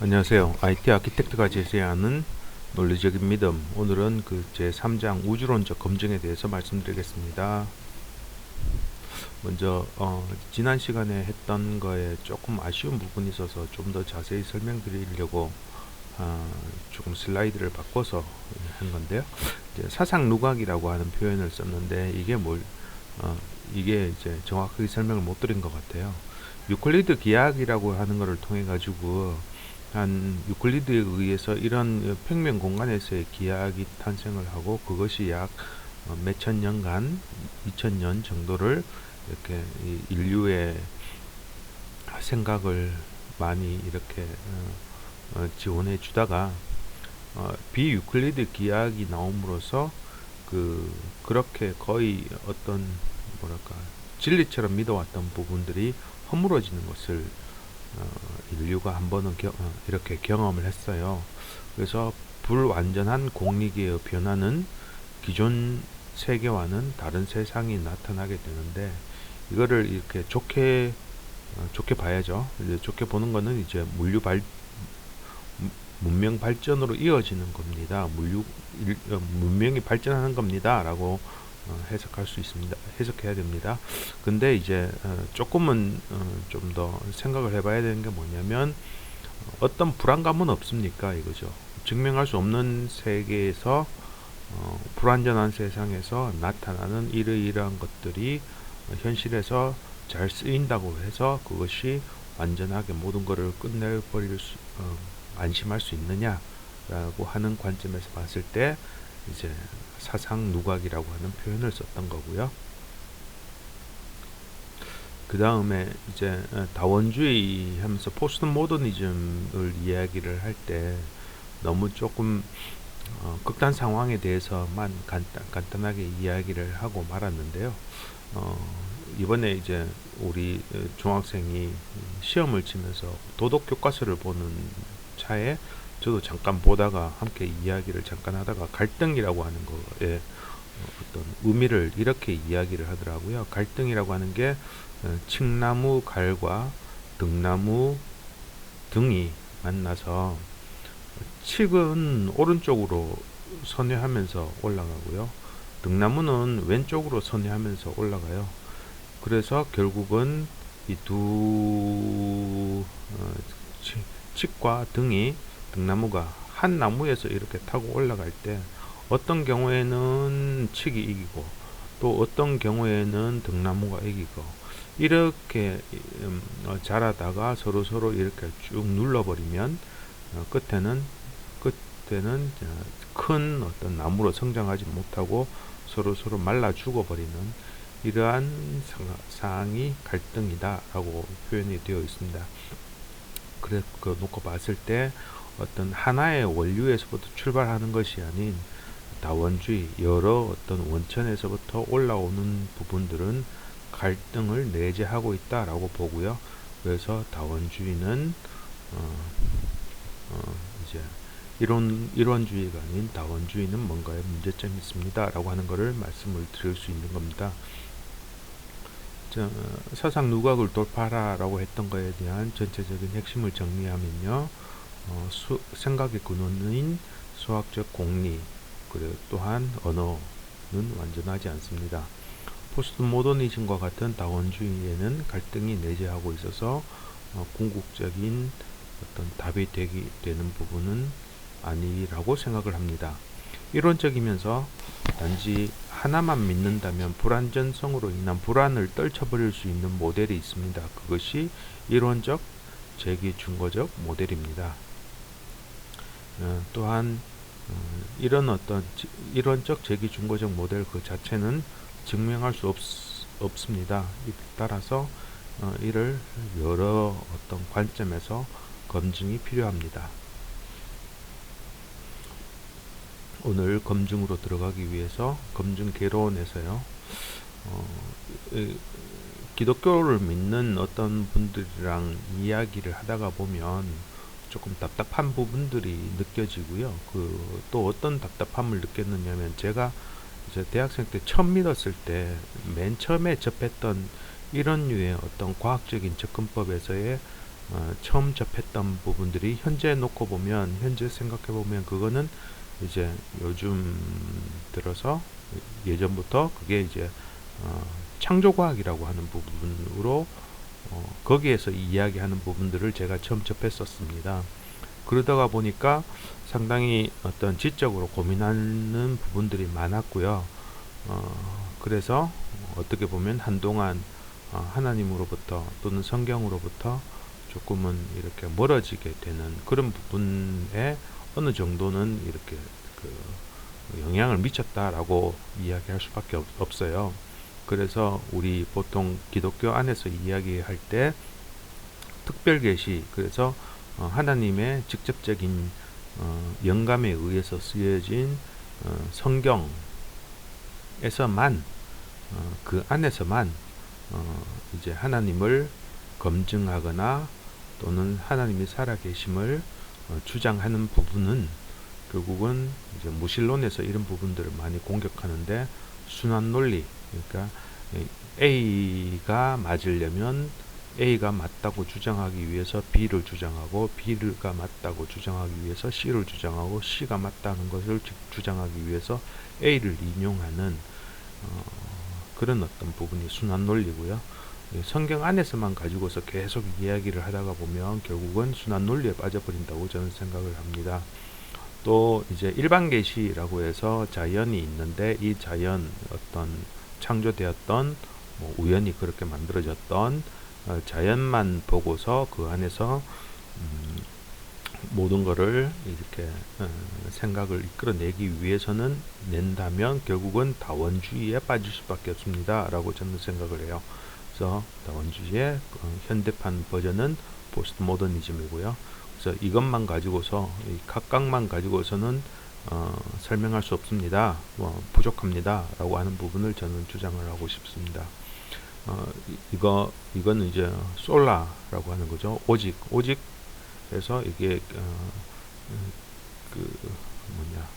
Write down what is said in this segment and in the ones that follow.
안녕하세요. IT 아키텍트가 제시하는 논리적인 믿음. 오늘은 그 제3장 우주론적 검증에 대해서 말씀드리겠습니다. 먼저 지난 시간에 했던 거에 조금 아쉬운 부분이 있어서 좀 더 자세히 설명드리려고 조금 슬라이드를 바꿔서 한 건데요. 이제 사상 누각이라고 하는 표현을 썼는데 이게 이제 정확하게 설명을 못 드린 것 같아요. 유클리드 기하학이라고 하는 것을 통해 가지고 한 유클리드에 의해서 이런 평면 공간에서의 기하학이 탄생을 하고 그것이 약 몇천 년간 2000년 정도를 이렇게 인류의 생각을 많이 이렇게 지원해 주다가 비유클리드 기하학이 나옴으로써 그렇게 거의 어떤 뭐랄까 진리처럼 믿어왔던 부분들이 허물어지는 것을 인류가 한 번은 이렇게 경험을 했어요. 그래서 불완전한 공리계의 변화는 기존 세계와는 다른 세상이 나타나게 되는데 이거를 이렇게 좋게 봐야죠. 이제 좋게 보는 거는 이제 문명 발전으로 이어지는 겁니다. 문명이 발전하는 겁니다라고 해석할 수 있습니다. 해석해야 됩니다. 근데 이제 조금은 좀 더 생각을 해봐야 되는 게 뭐냐면 어떤 불안감은 없습니까? 이거죠. 증명할 수 없는 세계에서 불완전한 세상에서 나타나는 이러이러한 것들이 현실에서 잘 쓰인다고 해서 그것이 완전하게 모든 것을 끝내버릴 안심할 수 있느냐라고 하는 관점에서 봤을 때 이제 사상 누각이라고 하는 표현을 썼던 거고요. 그 다음에 이제 다원주의 하면서 포스트 모더니즘을 이야기를 할 때 너무 조금 극단 상황에 대해서만 간단하게 이야기를 하고 말았는데요. 이번에 이제 우리 중학생이 시험을 치면서 도덕 교과서를 보는 차에 저도 잠깐 보다가 함께 이야기를 잠깐 하다가 갈등이라고 하는 거에 어떤 의미를 이렇게 이야기를 하더라고요. 갈등이라고 하는 게 칡나무 갈과 등나무 등이 만나서 칡은 오른쪽으로 선회하면서 올라가고요. 등나무는 왼쪽으로 선회하면서 올라가요. 그래서 결국은 이 칡과 등이 등나무가 한 나무에서 이렇게 타고 올라갈 때 어떤 경우에는 칡이 이기고 또 어떤 경우에는 등나무가 이기고 이렇게 자라다가 서로 이렇게 쭉 눌러버리면 끝에는 큰 어떤 나무로 성장하지 못하고 서로 말라 죽어버리는 이러한 상황이 갈등이다라고 표현이 되어 있습니다. 그래 놓고 봤을 때 어떤 하나의 원류에서부터 출발하는 것이 아닌 다원주의 여러 어떤 원천에서부터 올라오는 부분들은 갈등을 내재하고 있다라고 보고요. 그래서 다원주의는 이제 이론주의가 아닌 다원주의는 뭔가에 문제점이 있습니다라고 하는 것을 말씀을 드릴 수 있는 겁니다. 사상 누각을 돌파하라라고 했던 것에 대한 전체적인 핵심을 정리하면요. 생각의 근원인 수학적 공리 그리고 또한 언어는 완전하지 않습니다. 포스트 모더니즘과 같은 다원주의에는 갈등이 내재하고 있어서 궁극적인 어떤 답이 되는 부분은 아니라고 생각을 합니다. 이론적이면서 단지 하나만 믿는다면 불안전성으로 인한 불안을 떨쳐버릴 수 있는 모델이 있습니다. 그것이 이론적 재기준거적 모델입니다. 또한 이런 어떤 이론적 재기준거적 모델 그 자체는 증명할 수 없습니다. 따라서 이를 여러 어떤 관점에서 검증이 필요합니다. 오늘 검증으로 들어가기 위해서 검증 개론에서요. 기독교를 믿는 어떤 분들이랑 이야기를 하다가 보면 조금 답답한 부분들이 느껴지고요. 또 어떤 답답함을 느꼈느냐면 제가 이제 대학생 때 처음 믿었을 때 맨 처음에 접했던 이런 류의 어떤 과학적인 접근법에서의 처음 접했던 부분들이 현재 놓고 보면, 현재 생각해 보면 그거는 이제 요즘 들어서 예전부터 그게 이제 창조과학이라고 하는 부분으로 거기에서 이야기하는 부분들을 제가 처음 접했었습니다. 그러다가 보니까 상당히 어떤 지적으로 고민하는 부분들이 많았고요. 그래서 어떻게 보면 한동안 하나님으로부터 또는 성경으로부터 조금은 이렇게 멀어지게 되는 그런 부분에 어느 정도는 이렇게 그 영향을 미쳤다라고 이야기할 수밖에 없어요. 그래서 우리 보통 기독교 안에서 이야기할 때 특별 계시, 그래서 하나님의 직접적인 영감에 의해서 쓰여진 성경에서만, 그 안에서만 이제 하나님을 검증하거나 또는 하나님이 살아계심을 주장하는 부분은 결국은 이제 무신론에서 이런 부분들을 많이 공격하는데, 순환 논리, 그러니까 A가 맞으려면 A가 맞다고 주장하기 위해서 B를 주장하고, B가 맞다고 주장하기 위해서 C를 주장하고, C가 맞다는 것을 주장하기 위해서 A를 인용하는 그런 어떤 부분이 순환 논리고요. 성경 안에서만 가지고서 계속 이야기를 하다가 보면 결국은 순환 논리에 빠져버린다고 저는 생각을 합니다. 또 이제 일반 계시라고 해서 자연이 있는데, 이 자연 어떤 창조되었던 우연히 그렇게 만들어졌던 자연만 보고서 그 안에서 모든 것을 이렇게 생각을 이끌어내기 위해서는 낸다면 결국은 다원주의에 빠질 수밖에 없습니다 라고 저는 생각을 해요. 그래서 다원주의의 현대판 버전은 포스트 모더니즘이고요. 그래서 이것만 가지고서, 이 각각만 가지고서는 설명할 수 없습니다, 부족합니다 라고 하는 부분을 저는 주장을 하고 싶습니다. 이거는 이제 솔라라고 하는 거죠. 오직 그래서 이게 그 뭐냐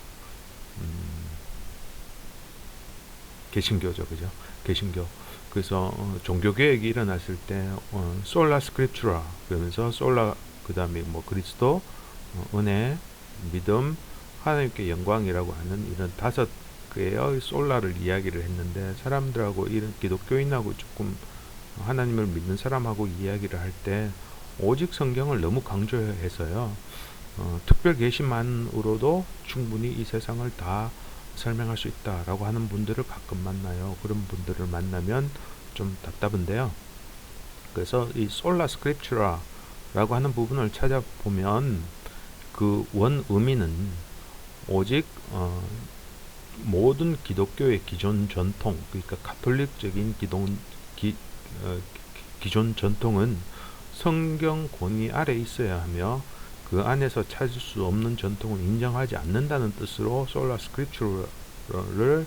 개신교죠, 그죠? 개신교. 그래서 종교 개혁이 일어났을 때 솔라 스크립추라 그러면서 솔라, 그 다음에 뭐 그리스도, 은혜, 믿음, 하나님께 영광이라고 하는 이런 5개의 솔라를 이야기를 했는데, 사람들하고 이런 기독교인하고 조금 하나님을 믿는 사람하고 이야기를 할 때 오직 성경을 너무 강조해서요, 특별 계시만으로도 충분히 이 세상을 다 설명할 수 있다라고 하는 분들을 가끔 만나요. 그런 분들을 만나면 좀 답답한데요. 그래서 이 솔라 스크립추라라고 하는 부분을 찾아보면 그 원 의미는 오직 모든 기독교의 기존 전통, 그러니까 가톨릭적인 기존 전통은 성경 권위 아래 있어야 하며, 그 안에서 찾을 수 없는 전통을 인정하지 않는다는 뜻으로 솔라 스크립추러를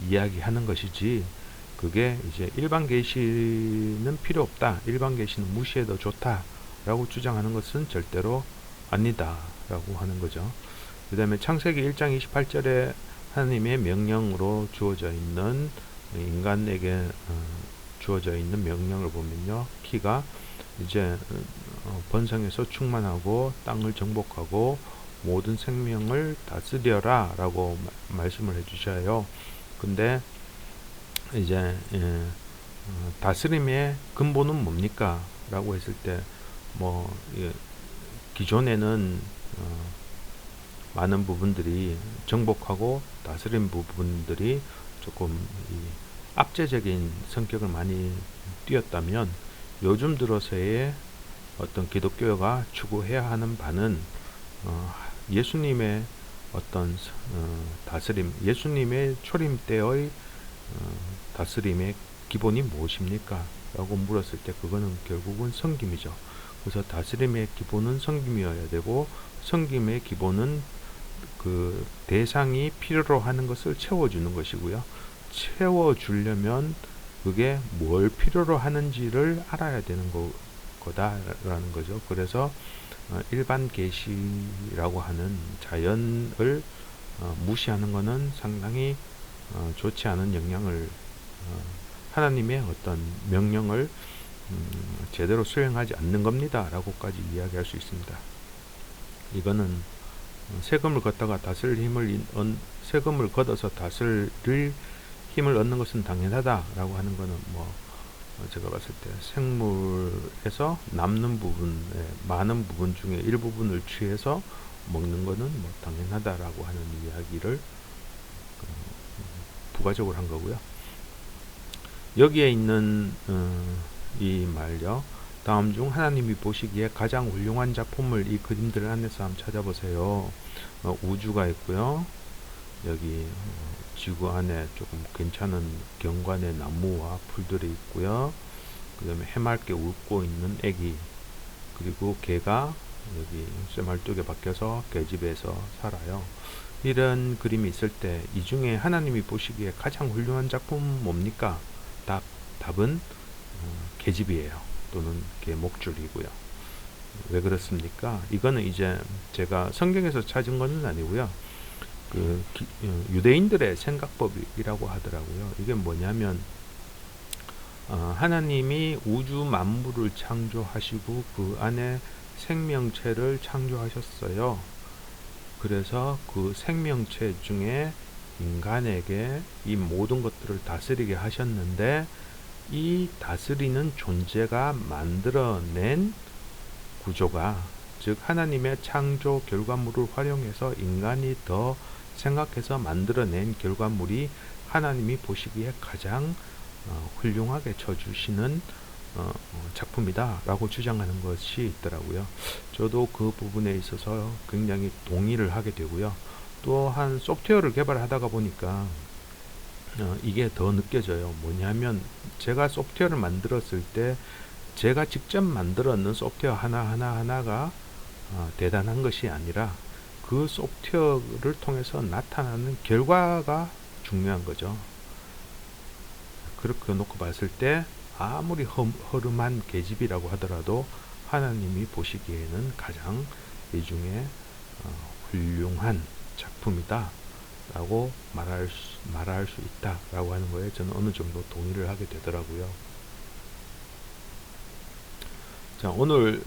이야기하는 것이지, 그게 이제 일반 계시는 필요 없다, 일반 계시는 무시해도 좋다 라고 주장하는 것은 절대로 아니다 라고 하는 거죠. 그 다음에 창세기 1장 28절에 하나님의 명령으로 주어져 있는, 인간에게 주어져 있는 명령을 보면요, 키가 이제 번성해서 충만하고 땅을 정복하고 모든 생명을 다스려라 라고 말씀을 해주셔요. 근데 이제 다스림의 근본은 뭡니까 라고 했을 때, 기존에는 많은 부분들이 정복하고 다스린 부분들이 조금 압제적인 성격을 많이 띄었다면, 요즘 들어서의 어떤 기독교가 추구해야 하는 바는 예수님의 어떤 다스림, 예수님의 초림 때의 다스림의 기본이 무엇입니까? 라고 물었을 때 그거는 결국은 섬김이죠. 그래서 다스림의 기본은 섬김이어야 되고, 섬김의 기본은 그 대상이 필요로 하는 것을 채워주는 것이고요. 채워주려면 그게 뭘 필요로 하는지를 알아야 되는 거다라는 거죠. 그래서 일반 계시라고 하는 자연을 무시하는 것은 상당히 좋지 않은 영향을, 하나님의 어떤 명령을 제대로 수행하지 않는 겁니다 라고까지 이야기할 수 있습니다. 이거는 세금을 걷다가 다스릴 세금을 걷어서 다스릴 힘을 얻는 것은 당연하다라고 하는 것은 제가 봤을 때 생물에서 남는 부분의 많은 부분 중에 일부분을 취해서 먹는 것은 당연하다라고 하는 이야기를 부가적으로 한 거고요. 여기에 있는 이 말요. 다음 중 하나님이 보시기에 가장 훌륭한 작품을 이 그림들 안에서 한번 찾아보세요. 우주가 있고요. 여기 지구 안에 조금 괜찮은 경관의 나무와 풀들이 있고요. 그 다음에 해맑게 웃고 있는 애기, 그리고 개가 여기 쇠말뚝에 박혀서 개집에서 살아요. 이런 그림이 있을 때 이 중에 하나님이 보시기에 가장 훌륭한 작품은 뭡니까? 답은 개집이에요. 또는 개목줄이고요. 왜 그렇습니까? 이거는 이제 제가 성경에서 찾은 것은 아니고요. 유대인들의 생각법이라고 하더라고요. 이게 뭐냐면 하나님이 우주 만물을 창조하시고 그 안에 생명체를 창조하셨어요. 그래서 그 생명체 중에 인간에게 이 모든 것들을 다스리게 하셨는데, 이 다스리는 존재가 만들어낸 구조가, 즉 하나님의 창조 결과물을 활용해서 인간이 더 생각해서 만들어낸 결과물이 하나님이 보시기에 가장 훌륭하게 쳐주시는 작품이다 라고 주장하는 것이 있더라고요. 저도 그 부분에 있어서 굉장히 동의를 하게 되고요. 또한 소프트웨어를 개발하다가 보니까 이게 더 느껴져요. 뭐냐면 제가 소프트웨어를 만들었을 때 제가 직접 만들었는 소프트웨어 하나가 대단한 것이 아니라 그 소프트웨어를 통해서 나타나는 결과가 중요한 거죠. 그렇게 놓고 봤을 때 아무리 허름한 계집이라고 하더라도 하나님이 보시기에는 가장 이 중에 훌륭한 작품이다 라고 말할 수 있다 라고 하는 거에 저는 어느 정도 동의를 하게 되더라고요. 자, 오늘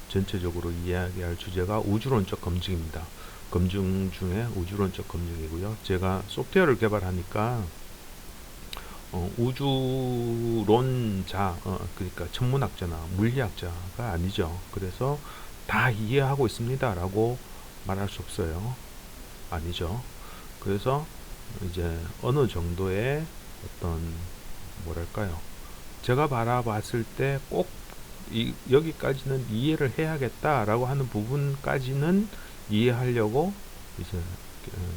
전체적으로 이야기할 주제가 우주론적 검증입니다. 검증 중에 우주론적 검증이고요. 제가 소프트웨어를 개발하니까 우주론자, 그러니까 천문학자나 물리학자가 아니죠. 그래서 다 이해하고 있습니다 라고 말할 수 없어요. 아니죠. 그래서 이제 어느 정도의 어떤 뭐랄까요, 제가 바라봤을 때 꼭 여기까지는 이해를 해야겠다라고 하는 부분까지는 이해하려고 이제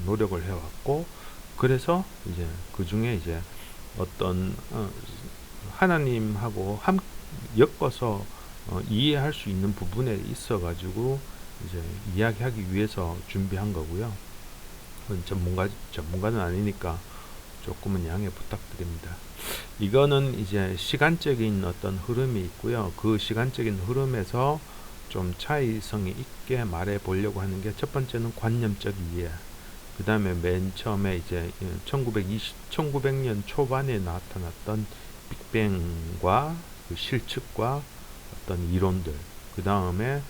노력을 해왔고, 그래서 이제 그 중에 이제 어떤 하나님하고 엮어서 이해할 수 있는 부분에 있어 가지고 이제 이야기하기 위해서 준비한 거고요. 전문가는 아니니까 조금은 양해 부탁드립니다. 이거는 이제 시간적인 어떤 흐름이 있고요. 그 시간적인 흐름에서 좀 차이성이 있게 말해 보려고 하는 게, 첫 번째는 관념적 이해. 그 다음에 맨 처음에 이제 1900년 초반에 나타났던 빅뱅과 그 실측과 어떤 이론들. 그 다음에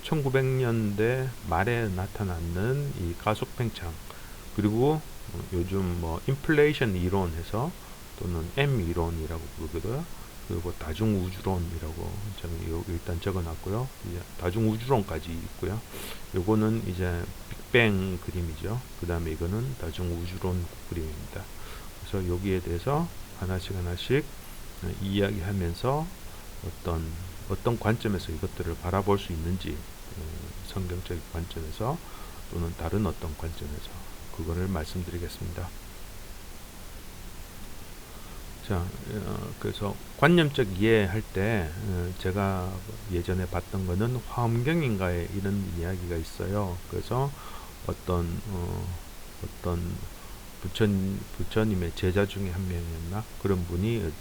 1900년대 말에 나타나는 이 가속 팽창. 그리고 요즘 인플레이션 이론에서 또는 M 이론이라고 부르거든요. 그리고 다중우주론이라고 저는 일단 적어놨고요. 이제 다중우주론까지 있고요. 요거는 이제 빅뱅 그림이죠. 그 다음에 이거는 다중우주론 그림입니다. 그래서 여기에 대해서 하나씩 이야기하면서 어떤 관점에서 이것들을 바라볼 수 있는지, 성경적인 관점에서 또는 다른 어떤 관점에서 그거를 말씀드리겠습니다. 자, 그래서 관념적 이해할 때 제가 예전에 봤던 거는 화엄경인가에 이런 이야기가 있어요. 그래서 어떤 부처님의 제자 중에 한 명이었나? 그런 분이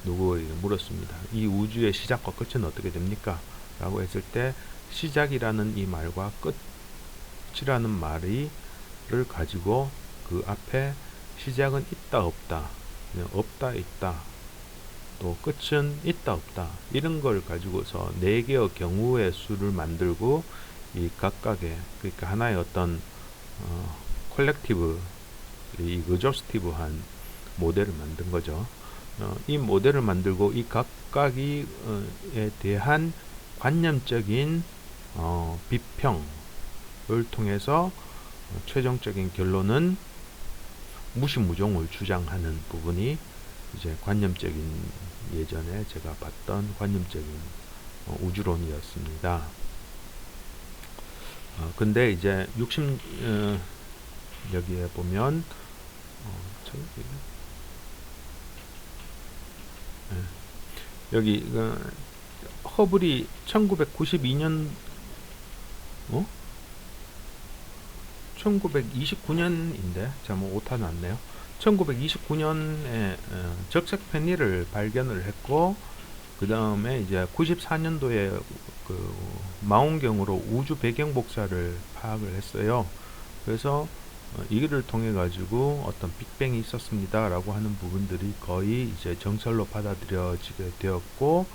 누구에게 물었습니다. 이 우주의 시작과 끝은 어떻게 됩니까? 라고 했을 때 시작이라는 이 말과 끝이라는 말을 가지고 그 앞에 시작은 있다 없다, 그냥 없다 있다, 또 끝은 있다 없다, 이런 걸 가지고서 4개의 경우의 수를 만들고 이 각각의, 그러니까 하나의 어떤 콜렉티브, 이 어조스티브한 모델을 만든 거죠. 이 모델을 만들고 이 각각이 에 대한 관념적인 비평을 통해서 최종적인 결론은 무시무종을 주장하는 부분이 이제 관념적인, 예전에 제가 봤던 관념적인 우주론이었습니다. 근데 이제 여기에 보면 여기 허블이 1992년 1929년인데 잘못 오타 났네요. 1929년에 적색 펜니를 발견을 했고, 그 다음에 이제 94년도에 그 망원경으로 우주 배경 복사를 파악을 했어요. 그래서 이를 통해 가지고 어떤 빅뱅이 있었습니다 라고 하는 부분들이 거의 이제 정설로 받아들여지게 되었고,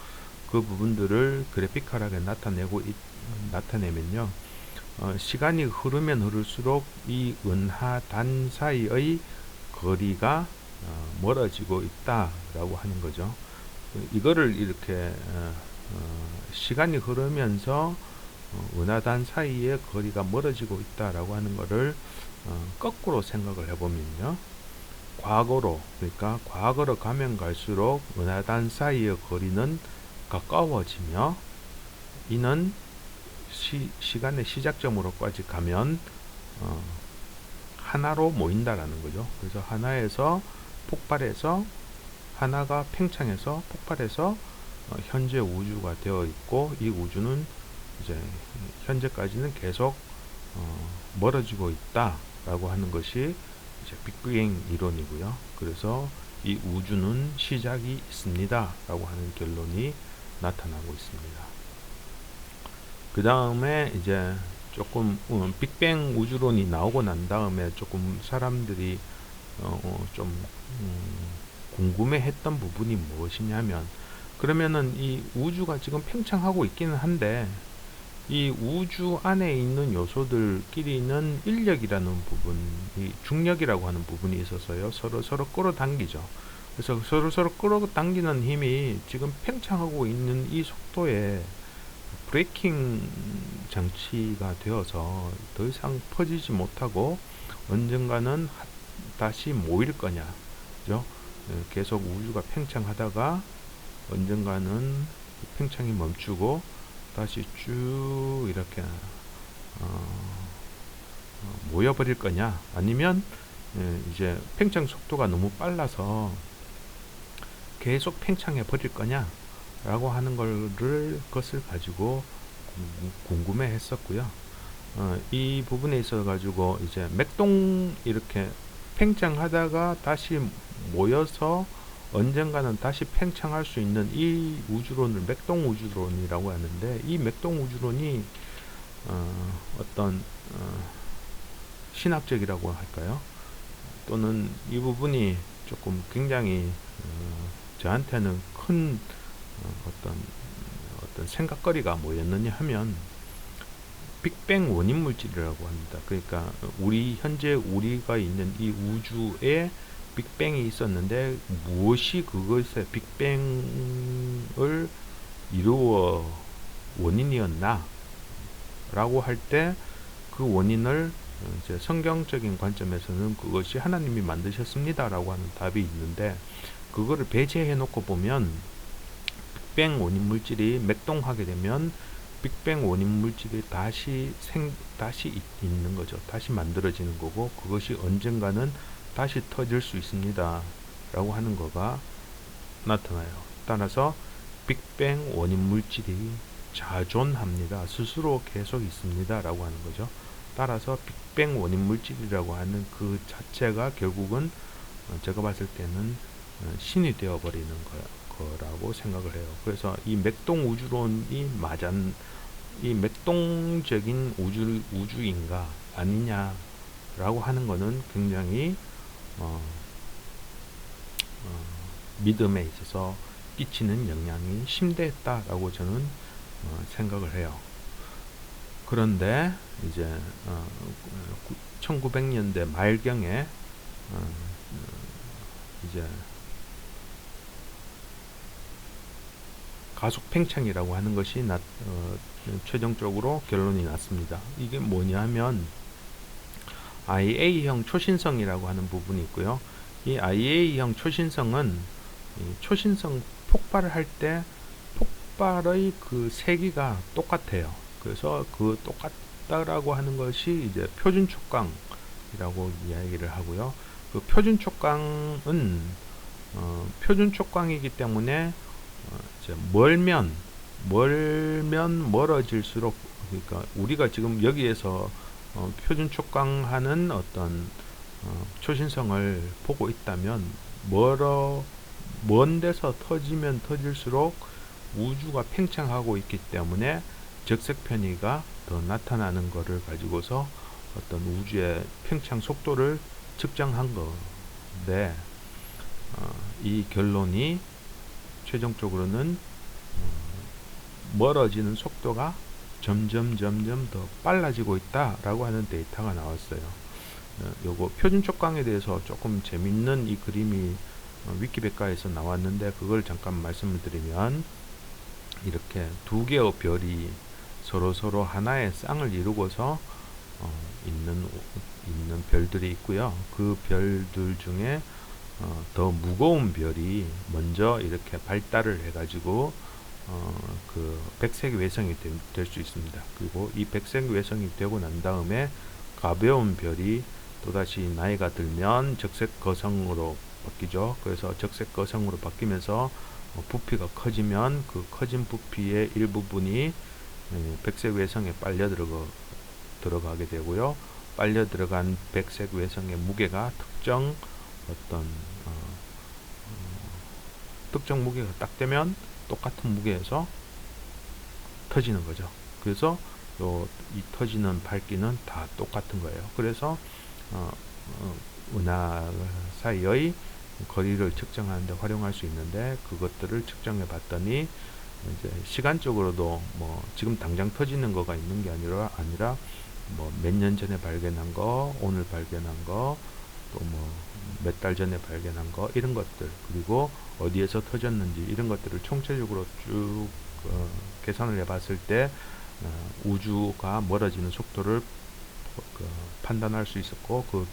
그 부분들을 그래피컬하게 나타내면요, 시간이 흐르면 흐를수록 이 은하단 사이의 거리가 멀어지고 있다라고 하는 거죠. 이거를 이렇게 시간이 흐르면서 은하단 사이의 거리가 멀어지고 있다라고 하는 거를 거꾸로 생각을 해보면요, 그러니까 과거로 가면 갈수록 은하단 사이의 거리는 가까워지며, 이는 시간의 시작점으로까지 가면 하나로 모인다라는 거죠. 그래서 하나에서 폭발해서, 하나가 팽창해서 폭발해서 현재 우주가 되어 있고, 이 우주는 이제 현재까지는 계속 멀어지고 있다라고 하는 것이 이제 빅뱅 이론이고요. 그래서 이 우주는 시작이 있습니다라고 하는 결론이 나타나고 있습니다. 그 다음에 이제 조금 빅뱅 우주론이 나오고 난 다음에 조금 사람들이 좀 궁금해했던 부분이 무엇이냐면, 그러면은 이 우주가 지금 팽창하고 있기는 한데 이 우주 안에 있는 요소들끼리는 인력이라는 부분, 이 중력이라고 하는 부분이 있어서요, 서로 끌어당기죠. 그래서 서로 끌어당기는 힘이 지금 팽창하고 있는 이 속도에 브레이킹 장치가 되어서 더 이상 퍼지지 못하고 언젠가는 다시 모일 거냐, 그죠? 계속 우주가 팽창하다가 언젠가는 팽창이 멈추고 다시 쭉 이렇게 모여버릴 거냐, 아니면 이제 팽창 속도가 너무 빨라서 계속 팽창해 버릴 거냐 라고 하는 것을 가지고 궁금해 했었고요. 이 부분에 있어 가지고 이제 맥동, 이렇게 팽창하다가 다시 모여서 언젠가는 다시 팽창할 수 있는 이 우주론을 맥동 우주론이라고 하는데, 이 맥동 우주론이 어떤 신학적이라고 할까요? 또는 이 부분이 조금 굉장히 저한테는 큰 어떤 생각거리가 뭐였느냐 하면, 빅뱅 원인 물질이라고 합니다. 그러니까 현재 우리가 있는 이 우주에 빅뱅이 있었는데 무엇이 그것의 빅뱅을 이루어 원인이었나 라고 할 때, 그 원인을 이제 성경적인 관점에서는 그것이 하나님이 만드셨습니다 라고 하는 답이 있는데, 그거를 배제해 놓고 보면 빅뱅 원인 물질이 맥동하게 되면 빅뱅 원인 물질이 다시 있는 거죠. 다시 만들어지는 거고, 그것이 언젠가는 다시 터질 수 있습니다 라고 하는 거가 나타나요. 따라서 빅뱅 원인 물질이 자존합니다, 스스로 계속 있습니다 라고 하는 거죠. 따라서 빅뱅 원인 물질이라고 하는 그 자체가 결국은 제가 봤을 때는 신이 되어버리는 거라고 생각을 해요. 그래서 이 맥동 우주론이 이 맥동적인 우주인가 아니냐라고 하는 거는 굉장히 믿음에 있어서 끼치는 영향이 심대했다라고 저는 생각을 해요. 그런데 이제 1900년대 말경에 이제 가속 팽창이라고 하는 것이 최종적으로 결론이 났습니다. 이게 뭐냐면 IA형 초신성이라고 하는 부분이 있고요. 이 IA형 초신성은 초신성 폭발을 할 때 폭발의 그 세기가 똑같아요. 그래서 그 똑같다라고 하는 것이 이제 표준 촉광이라고 이야기를 하고요. 그 표준 촉광은 표준 촉광이기 때문에 이제 멀면 멀어질수록, 그러니까 우리가 지금 여기에서 표준 촉광하는 어떤 초신성을 보고 있다면 먼 데서 터지면 터질수록 우주가 팽창하고 있기 때문에 적색 편의가 더 나타나는 것을 가지고서 어떤 우주의 팽창 속도를 측정한 건데, 이 결론이 최종적으로는 멀어지는 속도가 점점 더 빨라지고 있다라고 하는 데이터가 나왔어요. 요거 표준 촉광에 대해서 조금 재밌는 이 그림이 위키백과에서 나왔는데, 그걸 잠깐 말씀을 드리면 이렇게 두 개의 별이 서로 하나의 쌍을 이루고서 있는 별들이 있고요. 그 별들 중에 더 무거운 별이 먼저 이렇게 발달을 해가지고 그 백색 외성이 될 수 있습니다. 그리고 이 백색 외성이 되고 난 다음에 가벼운 별이 또다시 나이가 들면 적색 거성으로 바뀌죠. 그래서 적색 거성으로 바뀌면서 부피가 커지면 그 커진 부피의 일부분이 백색 외성에 빨려 들어가게 되고요. 빨려 들어간 백색 외성의 무게가 특정 무게가 딱 되면 똑같은 무게에서 터지는 거죠. 그래서 이 터지는 밝기는 다 똑같은 거예요. 그래서 은하 사이의 거리를 측정하는데 활용할 수 있는데, 그것들을 측정해 봤더니 이제 시간적으로도 뭐 지금 당장 터지는 거가 있는 게 아니라 뭐 몇 년 전에 발견한 거, 오늘 발견한 거, 또 뭐 몇 달 전에 발견한 거, 이런 것들, 그리고 어디에서 터졌는지 이런 것들을 총체적으로 쭉 계산을 해 봤을 때 우주가 멀어지는 속도를 판단할 수 있었고, 그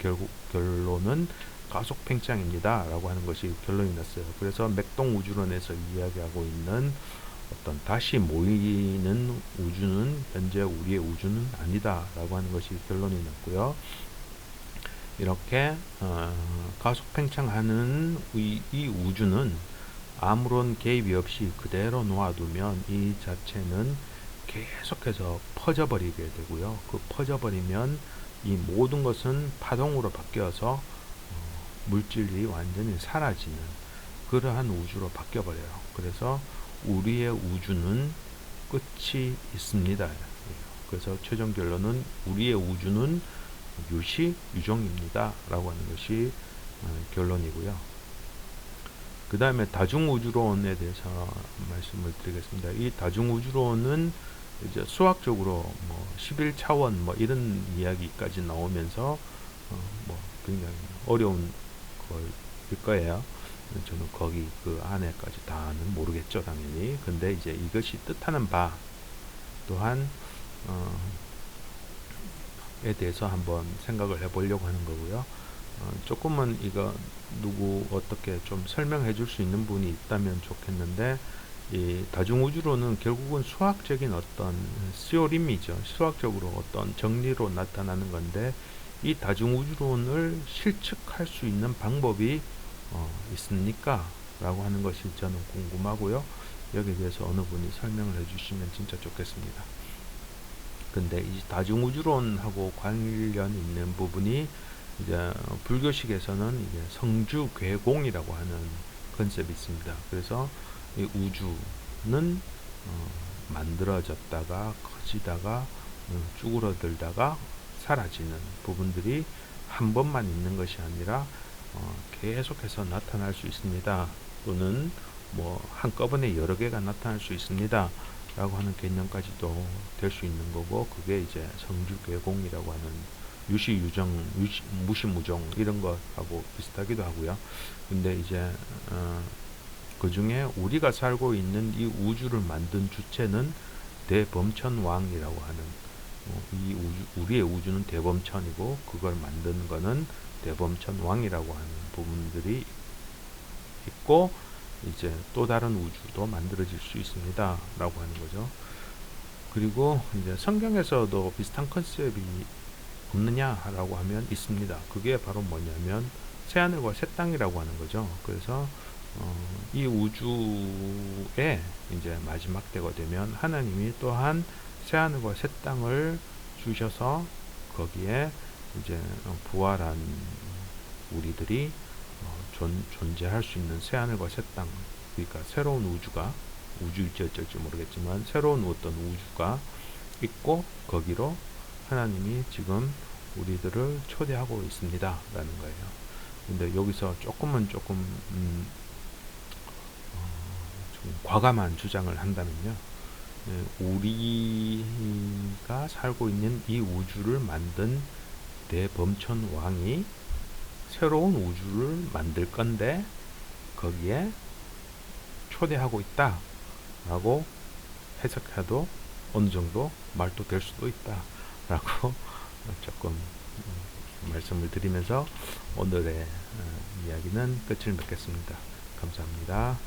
결론은 가속 팽창입니다 라고 하는 것이 결론이 났어요. 그래서 맥동 우주론에서 이야기하고 있는 어떤 다시 모이는 우주는 현재 우리의 우주는 아니다 라고 하는 것이 결론이 났고요. 이렇게 가속 팽창하는 이 우주는 아무런 개입이 없이 그대로 놓아두면 이 자체는 계속해서 퍼져버리게 되고요. 그 퍼져버리면 이 모든 것은 파동으로 바뀌어서 물질이 완전히 사라지는 그러한 우주로 바뀌어버려요. 그래서 우리의 우주는 끝이 있습니다. 그래서 최종 결론은 우리의 우주는 유시유종입니다 라고 하는 것이 결론이고요. 그 다음에 다중우주론에 대해서 말씀을 드리겠습니다. 이 다중우주론은 이제 수학적으로 뭐 11차원 뭐 이런 이야기까지 나오면서 뭐 굉장히 어려운 거일 거예요. 저는 거기 그 안에까지 다는 모르겠죠, 당연히. 근데 이제 이것이 뜻하는 바 또한 에 대해서 한번 생각을 해보려고 하는 거고요. 조금은 이거 누구 어떻게 좀 설명해 줄 수 있는 분이 있다면 좋겠는데, 이 다중우주론은 결국은 수학적인 어떤 시오림이죠. 수학적으로 어떤 정리로 나타나는 건데, 이 다중우주론을 실측할 수 있는 방법이 있습니까? 라고 하는 것이 저는 궁금하고요. 여기에 대해서 어느 분이 설명을 해주시면 진짜 좋겠습니다. 근데 이 다중우주론하고 관련 있는 부분이 이제 불교식에서는 이제 성주괴공이라고 하는 컨셉이 있습니다. 그래서 이 우주는 만들어졌다가 커지다가 쭈그러들다가 사라지는 부분들이 한 번만 있는 것이 아니라 계속해서 나타날 수 있습니다. 또는 뭐 한꺼번에 여러 개가 나타날 수 있습니다. 라고 하는 개념까지도 될 수 있는 거고, 그게 이제 성주개공이라고 하는 유시유정, 무시무종 이런 것하고 비슷하기도 하고요. 근데 이제 그 중에 우리가 살고 있는 이 우주를 만든 주체는 대범천왕이라고 하는, 이 우리의 우주는 대범천이고 그걸 만든 거는 대범천왕이라고 하는 부분들이 있고, 이제 또 다른 우주도 만들어질 수 있습니다 라고 하는 거죠. 그리고 이제 성경에서도 비슷한 컨셉이 없느냐라고 하면 있습니다. 그게 바로 뭐냐면 새하늘과 새 땅이라고 하는 거죠. 그래서 이 우주의 이제 마지막 때가 되면 하나님이 또한 새하늘과 새 땅을 주셔서 거기에 이제 부활한 우리들이 존재할 수 있는 새하늘과 새 땅, 그러니까 새로운 우주가, 우주일지 어쩔지 모르겠지만 새로운 어떤 우주가 있고 거기로 하나님이 지금 우리들을 초대하고 있습니다 라는 거예요. 근데 여기서 조금 좀 과감한 주장을 한다면요, 우리가 살고 있는 이 우주를 만든 대범천 왕이 새로운 우주를 만들 건데 거기에 초대하고 있다 라고 해석해도 어느 정도 말도 될 수도 있다 라고 조금 말씀을 드리면서 오늘의 이야기는 끝을 맺겠습니다. 감사합니다.